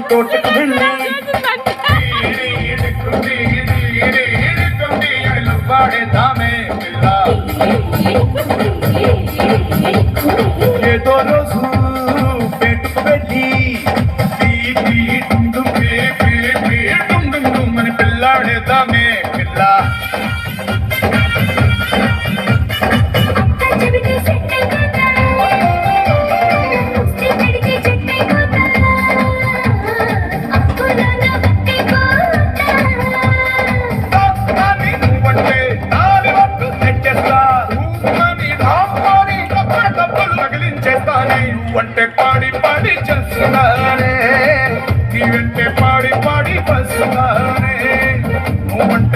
తోటకు వెళ్ళి పాడేద్దామే పిల్ల ఏదో రోజు పెట్టుకు వెళ్ళి మన పిల్లాడేద్దామే పిల్ల నువ్వంటే పాడి పాడి చేస్తున్నానే నీ వెంటే పాడి పాడి వస్తున్నానే నువ్వంటే